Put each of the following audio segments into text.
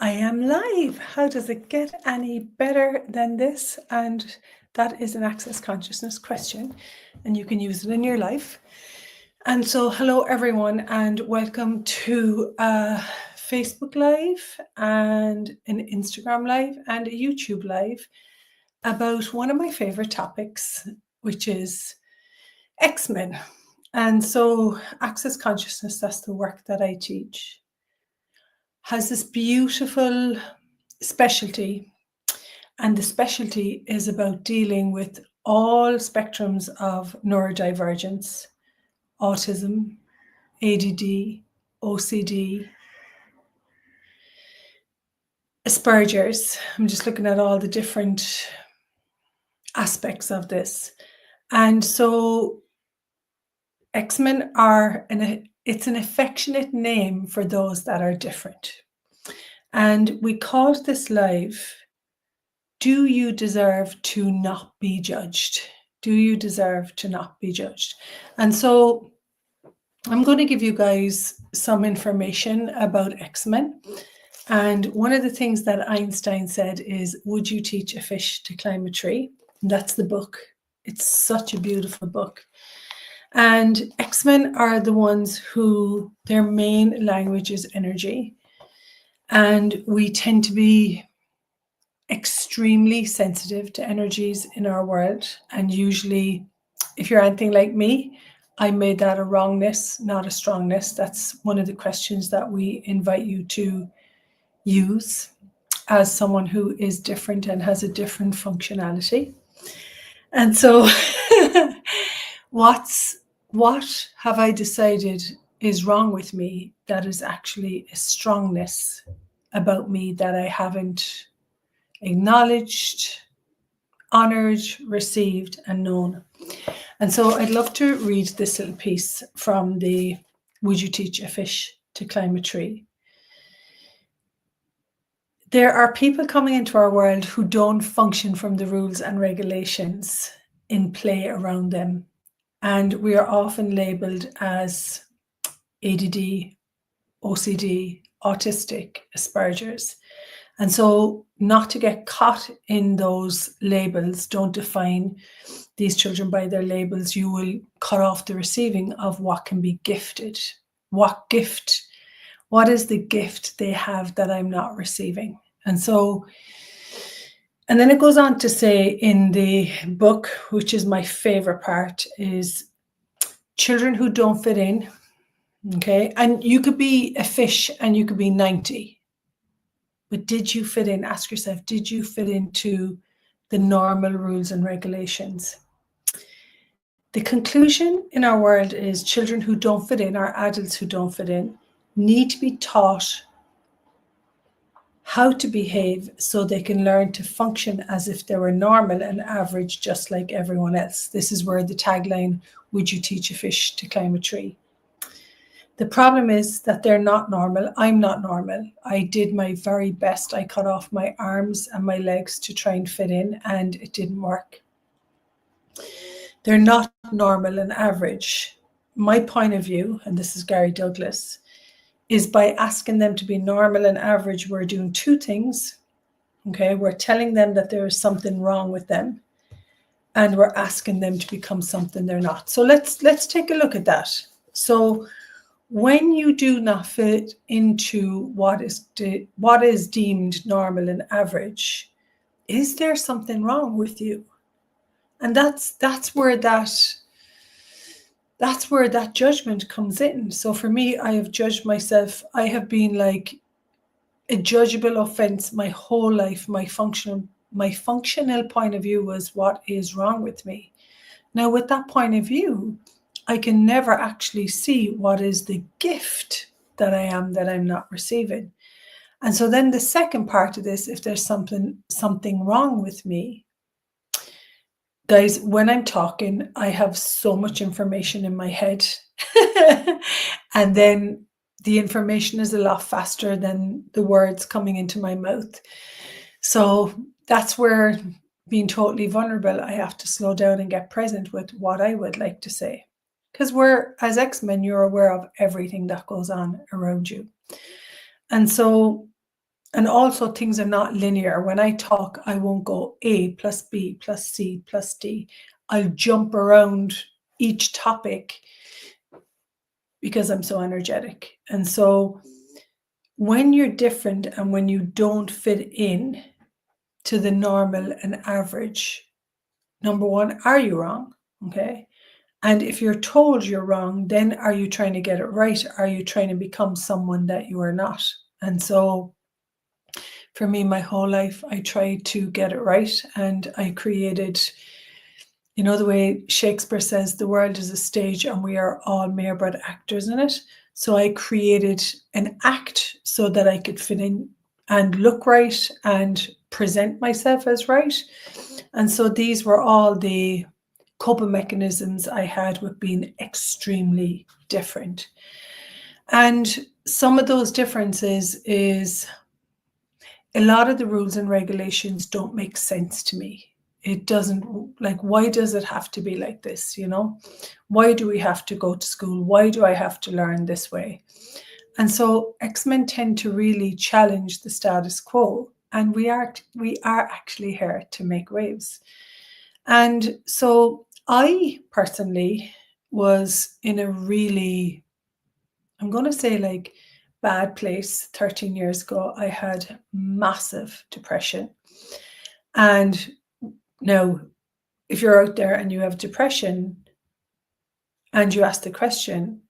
I am live. How does it get any better than this? And that is an access consciousness question, and you can use it in your life. And so, hello everyone, and welcome to a Facebook Live and an Instagram Live and a YouTube Live about one of my favorite topics, which is X-Men. And so, access consciousness, that's the work that I teach, has this beautiful specialty, and the specialty is about dealing with all spectrums of neurodivergence, autism, ADD, OCD, Asperger's. I'm just looking at all the different aspects of this. And so X-Men are it's an affectionate name for those that are different. And we called this live, do you deserve to not be judged? Do you deserve to not be judged? And so I'm going to give you guys some information about X-Men. And one of the things that Einstein said is, would you teach a fish to climb a tree? And that's the book. It's such a beautiful book. And X-Men are the ones who their main language is energy. And we tend to be extremely sensitive to energies in our world. And usually, if you're anything like me, I made that a wrongness, not a strongness. That's one of the questions that we invite you to use as someone who is different and has a different functionality. And so what have I decided is wrong with me that is actually a strongness about me that I haven't acknowledged, honored, received, and known? And so I'd love to read this little piece from the Would You Teach a Fish to Climb a Tree? There are people coming into our world who don't function from the rules and regulations in play around them. And we are often labeled as ADD, OCD, autistic, Asperger's. And so not to get caught in those labels, don't define these children by their labels. You will cut off the receiving of what can be gifted. What is the gift they have that I'm not receiving? And then it goes on to say in the book, which is my favorite part, is children who don't fit in. Okay. And you could be a fish and you could be 90. But did you fit in? Ask yourself, did you fit into the normal rules and regulations? The conclusion in our world is children who don't fit in, or adults who don't fit in, need to be taught how to behave so they can learn to function as if they were normal and average, just like everyone else. This is where the tagline, would you teach a fish to climb a tree? The problem is that they're not normal. I'm not normal. I did my very best. I cut off my arms and my legs to try and fit in, and it didn't work. They're not normal and average. My point of view, and this is Gary Douglas, is by asking them to be normal and average, we're doing two things. Okay, we're telling them that there is something wrong with them, and we're asking them to become something they're not. So let's take a look at that. So when you do not fit into what is deemed normal and average, is there something wrong with you? And that's where that judgment comes in. So for me, I have judged myself. I have been like a judgeable offense my whole life. My functional point of view was, what is wrong with me? Now, with that point of view, I can never actually see what is the gift that I am that I'm not receiving. And so then the second part of this, if there's something wrong with me, guys, when I'm talking, I have so much information in my head. And then the information is a lot faster than the words coming into my mouth. So that's where, being totally vulnerable, I have to slow down and get present with what I would like to say. Because as X-Men, you're aware of everything that goes on around you. And so And also things are not linear. When I talk, I won't go A plus B plus C plus D. I'll jump around each topic because I'm so energetic. And so when you're different and when you don't fit in to the normal and average, number one, are you wrong? Okay. And if you're told you're wrong, then are you trying to get it right? Are you trying to become someone that you are not? And so for me, my whole life, I tried to get it right. And I created, you know, the way Shakespeare says, the world is a stage and we are all mere but actors in it. So I created an act so that I could fit in and look right and present myself as right. And so these were all the coping mechanisms I had with being extremely different. And some of those differences is a lot of the rules and regulations don't make sense to me. It doesn't, like, why does it have to be like this? You know, why do we have to go to school? Why do I have to learn this way? And so X-Men tend to really challenge the status quo, and we are actually here to make waves. And so I personally was in a really, I'm going to say, like, bad place 13 years ago. I had massive depression. And now, if you're out there and you have depression and you ask the question,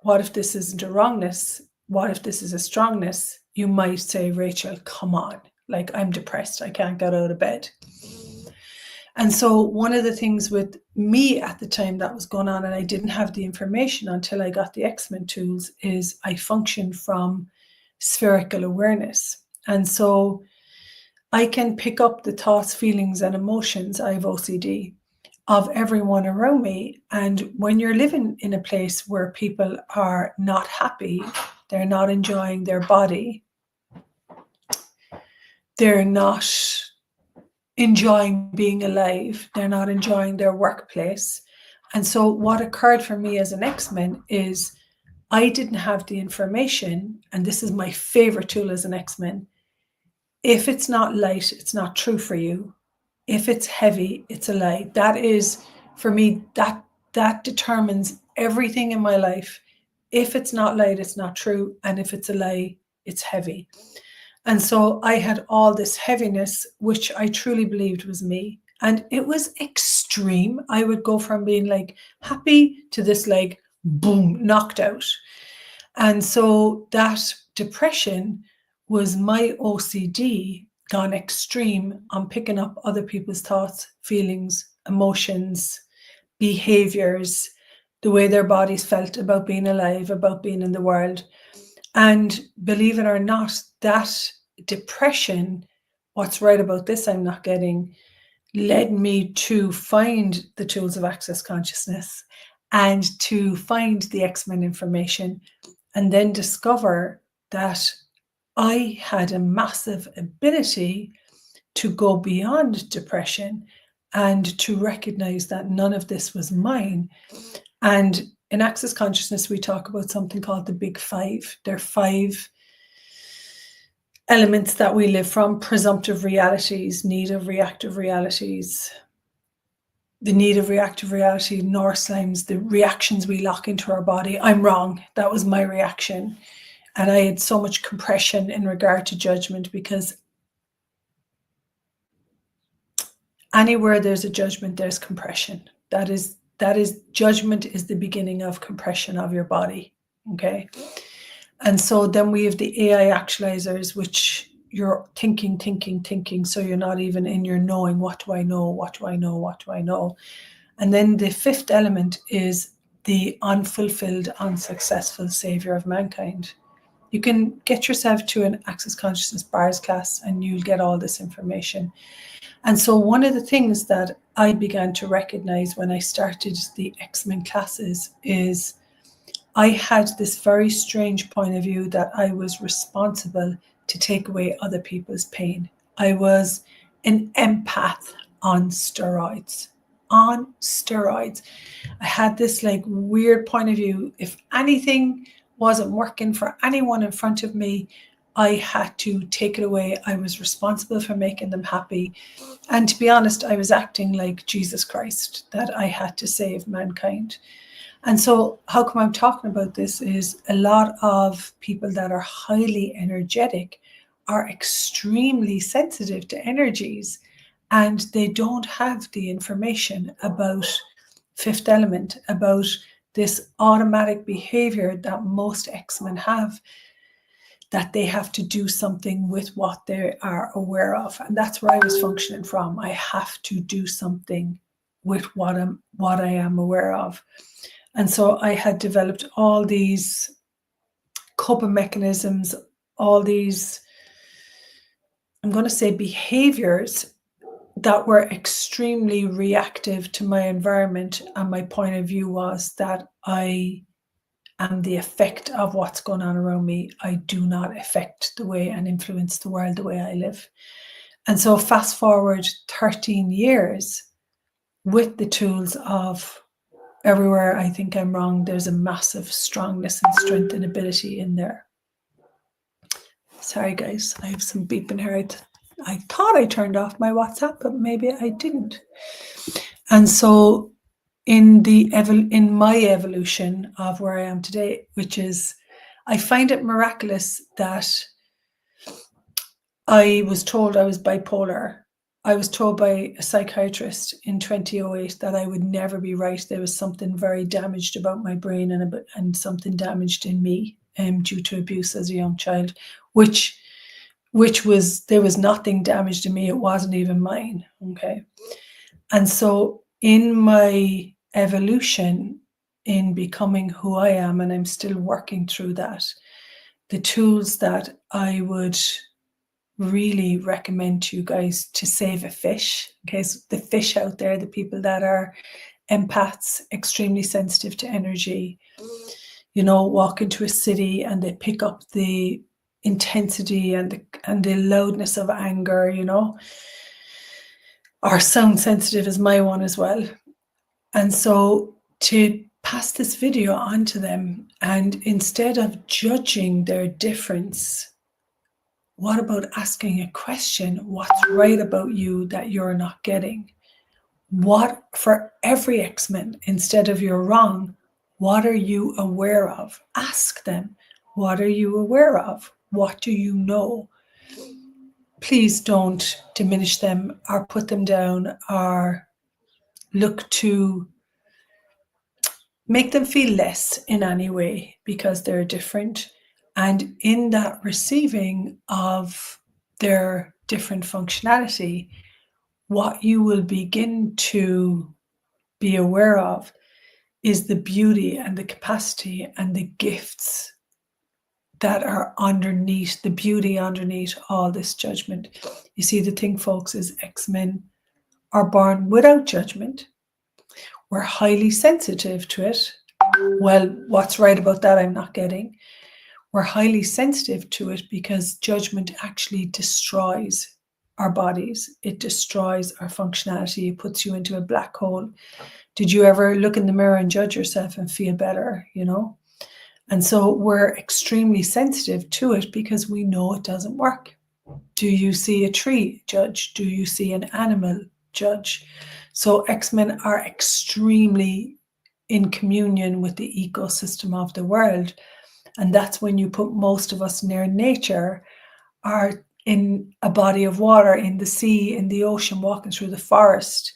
what if this isn't a wrongness? What if this is a strongness? You might say, Rachel, come on. Like, I'm depressed. I can't get out of bed. And so one of the things with me at the time that was going on, and I didn't have the information until I got the X-Men tools, is I functioned from spherical awareness. And so I can pick up the thoughts, feelings, and emotions, I have OCD, of everyone around me. And when you're living in a place where people are not happy, they're not enjoying their body, they're not enjoying being alive, they're not enjoying their workplace. And so what occurred for me as an X-Men is I didn't have the information, and this is my favorite tool as an X-Men. If it's not light, it's not true for you. If it's heavy, it's a lie. That is, for me, that determines everything in my life. If it's not light, it's not true. And if it's a lie, it's heavy. And so I had all this heaviness, which I truly believed was me. And it was extreme. I would go from being like happy to this, like, boom, knocked out. And so that depression was my OCD gone extreme on picking up other people's thoughts, feelings, emotions, behaviors, the way their bodies felt about being alive, about being in the world. And believe it or not, that depression, what's right about this I'm not getting, led me to find the tools of Access Consciousness and to find the X-Men information, and then discover that I had a massive ability to go beyond depression and to recognize that none of this was mine. And in Access Consciousness, we talk about something called the Big Five. There are 5 elements that we live from: presumptive realities, need of reactive realities, the need of reactive reality, North slimes, the reactions we lock into our body. I'm wrong. That was my reaction. And I had so much compression in regard to judgment, because anywhere there's a judgment, there's compression. That is judgment is the beginning of compression of your body. Okay. And so then we have the AI actualizers, which you're thinking. So you're not even in your knowing. What do I know? What do I know? What do I know? And then the 5th element is the unfulfilled, unsuccessful savior of mankind. You can get yourself to an Access Consciousness bars class and you'll get all this information. And so one of the things that I began to recognize when I started the X-Men classes is I had this very strange point of view that I was responsible to take away other people's pain. I was an empath on steroids. On steroids. I had this, like, weird point of view. If anything wasn't working for anyone in front of me, I had to take it away. I was responsible for making them happy. And to be honest, I was acting like Jesus Christ, that I had to save mankind. And so how come I'm talking about this is a lot of people that are highly energetic are extremely sensitive to energies, and they don't have the information about fifth element, about this automatic behavior that most X-Men have, that they have to do something with what they are aware of. And that's where I was functioning from. I have to do something with what I am aware of. And so I had developed all these coping mechanisms, all these, I'm going to say, behaviors that were extremely reactive to my environment. And my point of view was that I am the effect of what's going on around me. I do not affect the way and influence the world the way I live. And so fast forward 13 years with the tools of everywhere I think I'm wrong, there's a massive strongness and strength and ability in there. Sorry guys, I have some beeping here. I thought I turned off my WhatsApp, but maybe I didn't. And so in my evolution of where I am today, which is, I find it miraculous that I was told I was bipolar. I was told by a psychiatrist in 2008 that I would never be right. There was something very damaged about my brain and something damaged in me due to abuse as a young child, which was, there was nothing damaged in me. It wasn't even mine. Okay. And so in my evolution, in becoming who I am, and I'm still working through that, the tools that I would really recommend to you guys to save a fish, okay, so the fish out there, the people that are empaths, extremely sensitive to energy, you know, walk into a city and they pick up the intensity and the loudness of anger, you know, are sound sensitive as my one as well. And so to pass this video on to them, and instead of judging their difference, what about asking a question? What's right about you that you're not getting? What, for every X-Men, instead of you're wrong, what are you aware of? Ask them, what are you aware of? What do you know? Please don't diminish them or put them down or look to make them feel less in any way because they're different. And in that receiving of their different functionality, what you will begin to be aware of is the beauty and the capacity and the gifts that are underneath, the beauty underneath all this judgment. You see, the thing, folks, is X-Men are born without judgment. We're highly sensitive to it. Well, what's right about that, I'm not getting. We're highly sensitive to it because judgment actually destroys our bodies. It destroys our functionality. It puts you into a black hole. Did you ever look in the mirror and judge yourself and feel better, you know? And so we're extremely sensitive to it because we know it doesn't work. Do you see a tree? Judge. Do you see an animal? Judge. So X-Men are extremely in communion with the ecosystem of the world. And that's when you put most of us near nature, are in a body of water, in the sea, in the ocean, walking through the forest.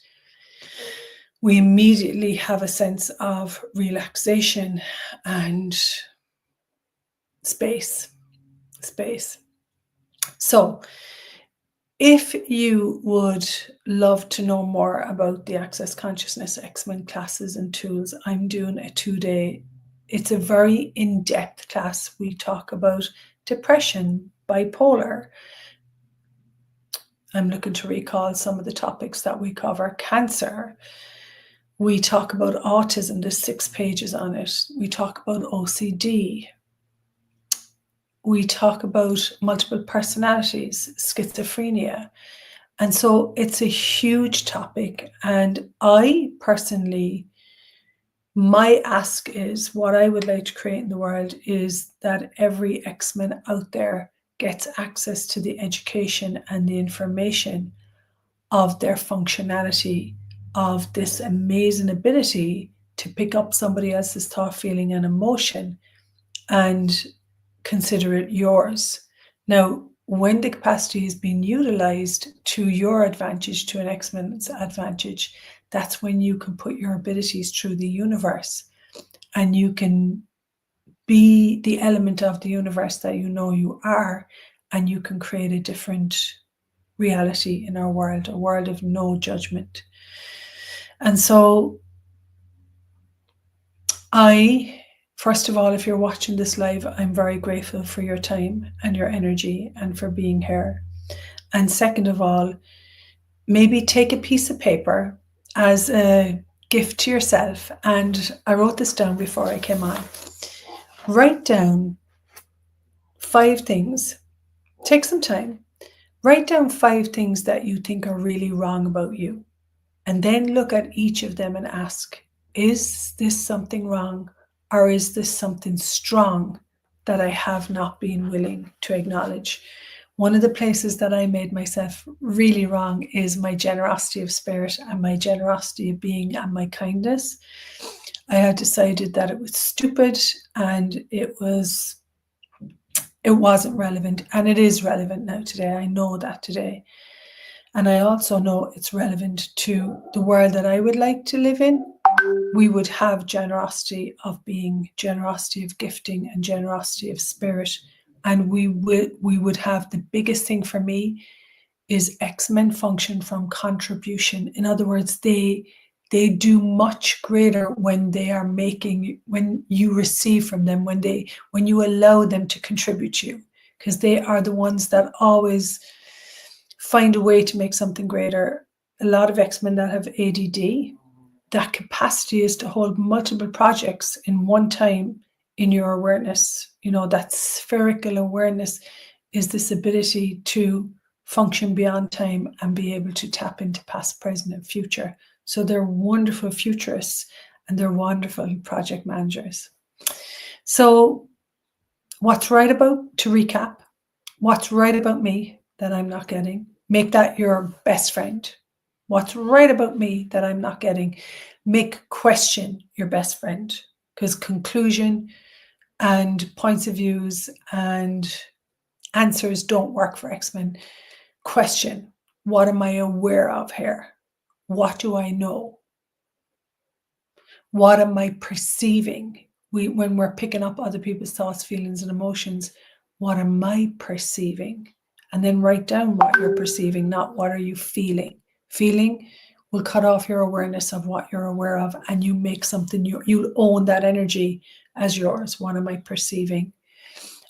We immediately have a sense of relaxation and space. So if you would love to know more about the Access Consciousness X-Men classes and tools, I'm doing a 2-day, it's a very in-depth class. We talk about depression, bipolar. I'm looking to recall some of the topics that we cover. Cancer. We talk about autism, there's 6 pages on it. We talk about OCD. We talk about multiple personalities, schizophrenia. And so it's a huge topic. And I personally, my ask is, what I would like to create in the world is that every X-Men out there gets access to the education and the information of their functionality, of this amazing ability to pick up somebody else's thought, feeling, and emotion and consider it yours. Now, when the capacity is being utilized to your advantage, to an X-Men's advantage, that's when you can put your abilities through the universe, and you can be the element of the universe that you know you are, and you can create a different reality in our world, a world of no judgment. And so first of all, if you're watching this live, I'm very grateful for your time and your energy and for being here. And second of all, maybe take a piece of paper as a gift to yourself. And I wrote this down before I came on. Write down 5 things. Take some time. Write down 5 things that you think are really wrong about you. And then look at each of them and ask, is this something wrong, or is this something strong that I have not been willing to acknowledge? One of the places that I made myself really wrong is my generosity of spirit and my generosity of being and my kindness. I had decided that it was stupid and it wasn't relevant, and it is relevant now today. I know that today. And I also know it's relevant to the world that I would like to live in. We would have generosity of being, generosity of gifting, and generosity of spirit. And we would have, the biggest thing for me is X-Men function from contribution. In other words, they do much greater when they are making, when you receive from them, when you allow them to contribute to you, because they are the ones that always find a way to make something greater. A lot of X-Men that have ADD, that capacity is to hold multiple projects in one time in your awareness. You know, that spherical awareness is this ability to function beyond time and be able to tap into past, present, and future. So they're wonderful futurists and they're wonderful project managers. So what's right about, to recap, what's right about me that I'm not getting? Make that your best friend. What's right about me that I'm not getting? Make question your best friend, because conclusion and points of views and answers don't work for X-Men. Question, what am I aware of here? What do I know? What am I perceiving? When we're picking up other people's thoughts, feelings, and emotions, what am I perceiving? And then write down what you're perceiving, not what are you feeling. Feeling will cut off your awareness of what you're aware of, and you make something, you'll own that energy as yours. What am I perceiving?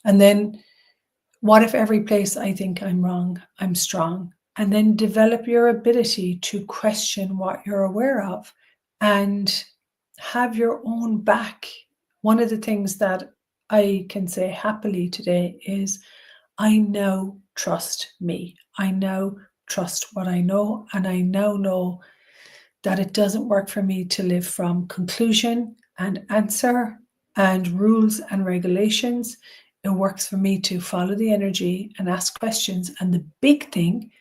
And then, what if every place I think I'm wrong, I'm strong? And then develop your ability to question what you're aware of and have your own back. One of the things that I can say happily today is I now trust me. I now trust what I know, and I now know that it doesn't work for me to live from conclusion and answer and rules and regulations. It works for me to follow the energy and ask questions. And the big thing,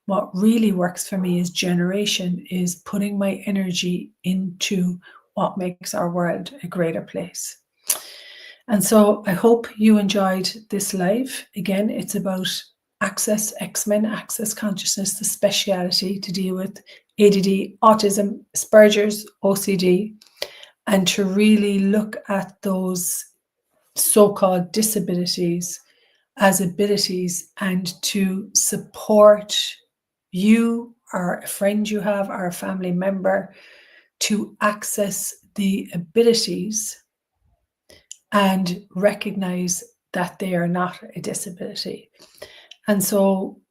what really works for me is generation, is putting my energy into what makes our world a greater place. And so I hope you enjoyed this live. Again, it's about Access X-Men, Access Consciousness, the speciality to deal with ADD, autism, Asperger's, OCD, and to really look at those so-called disabilities as abilities, and to support you or a friend you have or a family member to access the abilities and recognize that they are not a disability. And so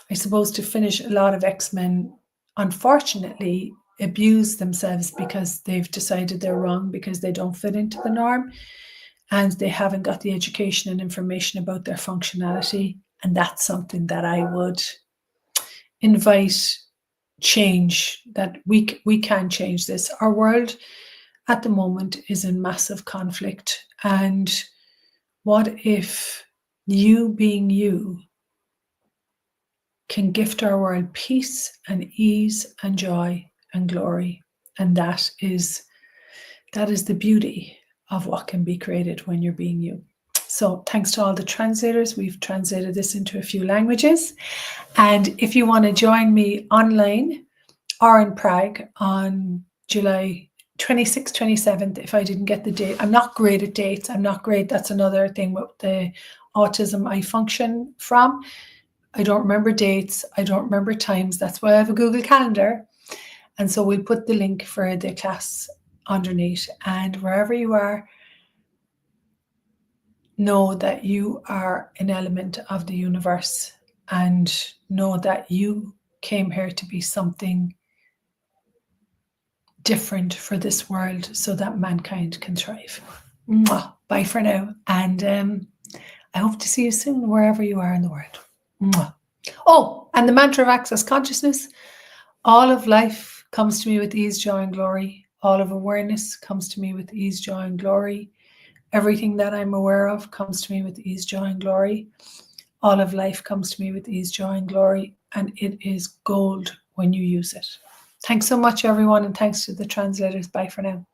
I suppose, to finish, a lot of X-Men unfortunately abuse themselves because they've decided they're wrong, because they don't fit into the norm and they haven't got the education and information about their functionality. And that's something that I would invite change, that we can change this. Our world at the moment is in massive conflict, and what if You being you can gift our world peace and ease and joy and glory. And that is the beauty of what can be created when you're being you. So thanks to all the translators, we've translated this into a few languages. And if you want to join me online or in Prague on July 26th, 27th, if I didn't get the date, I'm not great at dates. I'm not great. That's another thing with the autism I function from. I don't remember dates. I don't remember times. That's why I have a Google Calendar. And so we'll put the link for the class underneath. And wherever you are, know that you are an element of the universe, and know that you came here to be something different for this world so that mankind can thrive. Mwah. Bye for now. And I hope to see you soon wherever you are in the world. Mwah. Oh, and the mantra of access consciousness. All of life comes to me with ease, joy, and glory. All of awareness comes to me with ease, joy, and glory. Everything that I'm aware of comes to me with ease, joy, and glory. All of life comes to me with ease, joy, and glory. And it is gold when you use it. Thanks so much, everyone. And thanks to the translators. Bye for now.